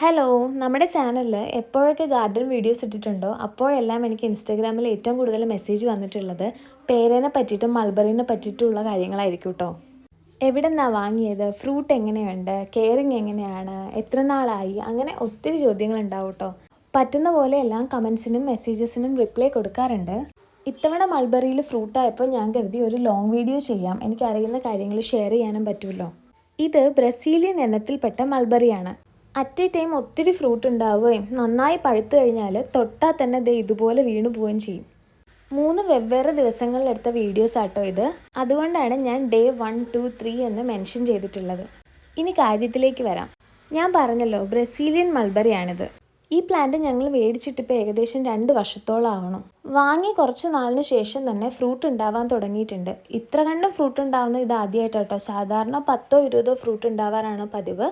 Hello, നമ്മുടെ ചാനലിൽ എപ്പോഴൊക്കെ ഗാർഡൻ വീഡിയോസ് ഇട്ടിട്ടുണ്ടോ അപ്പോഴെല്ലാം എനിക്ക് ഇൻസ്റ്റാഗ്രാമിൽ ഏറ്റവും കൂടുതൽ മെസ്സേജ് വന്നിട്ടുള്ളത് പേരേനെ പറ്റിയിട്ടും മൾബറീനെ പറ്റിയിട്ടുള്ള കാര്യങ്ങളായിരിക്കും കേട്ടോ. എവിടെ നിന്നാണ് വാങ്ങിയത്, ഫ്രൂട്ട് എങ്ങനെയുണ്ട്, കെയറിങ് എങ്ങനെയാണ്, എത്ര നാളായി, അങ്ങനെ ഒത്തിരി ചോദ്യങ്ങളുണ്ടാവും കേട്ടോ. പറ്റുന്ന പോലെ എല്ലാം കമൻസിനും മെസ്സേജസിനും റിപ്ലൈ കൊടുക്കാറുണ്ട്. ഇത്തവണ മൾബറിയിൽ ഫ്രൂട്ടായപ്പോൾ ഞാൻ കരുതി ഒരു ലോങ് വീഡിയോ ചെയ്യാം, എനിക്കറിയുന്ന കാര്യങ്ങൾ ഷെയർ ചെയ്യാനും പറ്റുമല്ലോ. ഇത് ബ്രസീലിയൻ ഇനത്തിൽപ്പെട്ട മൾബറിയാണ്. അറ്റ് എ ടൈം ഒത്തിരി ഫ്രൂട്ട് ഉണ്ടാവുകയും നന്നായി പഴുത്തു കഴിഞ്ഞാൽ തൊട്ടാൽ തന്നെ ഇതുപോലെ വീണു പോവുകയും ചെയ്യും. 3 വെവ്വേറെ ദിവസങ്ങളിലെടുത്ത വീഡിയോസ് ആട്ടോ ഇത്. അതുകൊണ്ടാണ് ഞാൻ ഡേ 1, 2, 3 എന്ന് മെൻഷൻ ചെയ്തിട്ടുള്ളത്. ഇനി കാര്യത്തിലേക്ക് വരാം. ഞാൻ പറഞ്ഞല്ലോ, ബ്രസീലിയൻ മൾബറിയാണിത്. ഈ പ്ലാന്റ് ഞങ്ങൾ മേടിച്ചിട്ടിപ്പോൾ ഏകദേശം 2 വർഷത്തോളം ആവണം. വാങ്ങി കുറച്ച് നാളിന് ശേഷം തന്നെ ഫ്രൂട്ട് ഉണ്ടാവാൻ തുടങ്ങിയിട്ടുണ്ട്. ഇത്ര കണ്ടും ഫ്രൂട്ട് ഉണ്ടാവുന്നത് ഇത് ആദ്യമായിട്ടോ. സാധാരണ 10-20 ഫ്രൂട്ട് ഉണ്ടാവാറാണ് പതിവ്.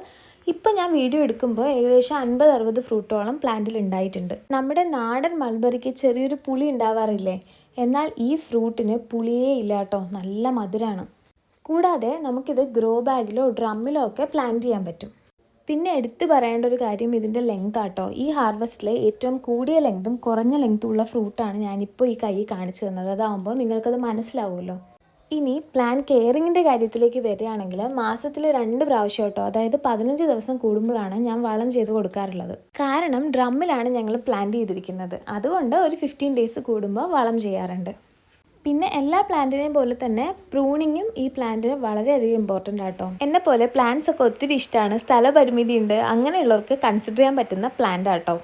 ഇപ്പം ഞാൻ വീഡിയോ എടുക്കുമ്പോൾ ഏകദേശം 50-60 ഫ്രൂട്ടോളം പ്ലാന്റിൽ ഉണ്ടായിട്ടുണ്ട്. നമ്മുടെ നാടൻ മൾബറിക്ക് ചെറിയൊരു പുളി ഉണ്ടാവാറില്ലേ, എന്നാൽ ഈ ഫ്രൂട്ടിന് പുളിയേ ഇല്ല കേട്ടോ, നല്ല മധുരമാണ്. കൂടാതെ നമുക്കിത് ഗ്രോ ബാഗിലോ ഡ്രമ്മിലോ ഒക്കെ പ്ലാന്റ് ചെയ്യാൻ പറ്റും. പിന്നെ എടുത്തു പറയേണ്ട ഒരു കാര്യം ഇതിൻ്റെ ലെങ്ത് ആട്ടോ. ഈ ഹാർവസ്റ്റിലെ ഏറ്റവും കൂടിയ ലെങ്തും കുറഞ്ഞ ലെങ്തും ഉള്ള ഫ്രൂട്ടാണ് ഞാനിപ്പോൾ ഈ കൈ കാണിച്ചു തന്നത്. അതാകുമ്പോൾ നിങ്ങൾക്കത് മനസ്സിലാവുമല്ലോ. ഇനി പ്ലാൻ കെയറിങ്ങിൻ്റെ കാര്യത്തിലേക്ക് വരികയാണെങ്കിൽ മാസത്തിൽ 2 പ്രാവശ്യം കേട്ടോ, അതായത് 15 ദിവസം കൂടുമ്പോഴാണ് ഞാൻ വളം ചെയ്ത് കൊടുക്കാറുള്ളത്. കാരണം ഡ്രമ്മിലാണ് ഞങ്ങൾ പ്ലാന്റ് ചെയ്തിരിക്കുന്നത്, അതുകൊണ്ട് ഒരു 15 ഡേയ്സ് കൂടുമ്പോൾ വളം ചെയ്യാറുണ്ട്. പിന്നെ എല്ലാ പ്ലാന്റിനെയും പോലെ തന്നെ പ്രൂണിങ്ങും ഈ പ്ലാന്റിന് വളരെയധികം ഇമ്പോർട്ടൻ്റ് ആട്ടോ. എന്നെ പോലെ പ്ലാന്റ്സ് ഒക്കെ ഒത്തിരി ഇഷ്ടമാണ്, സ്ഥലപരിമിതി ഉണ്ട്, അങ്ങനെയുള്ളവർക്ക് കൺസിഡർ ചെയ്യാൻ പറ്റുന്ന പ്ലാന്റ് ആട്ടോ.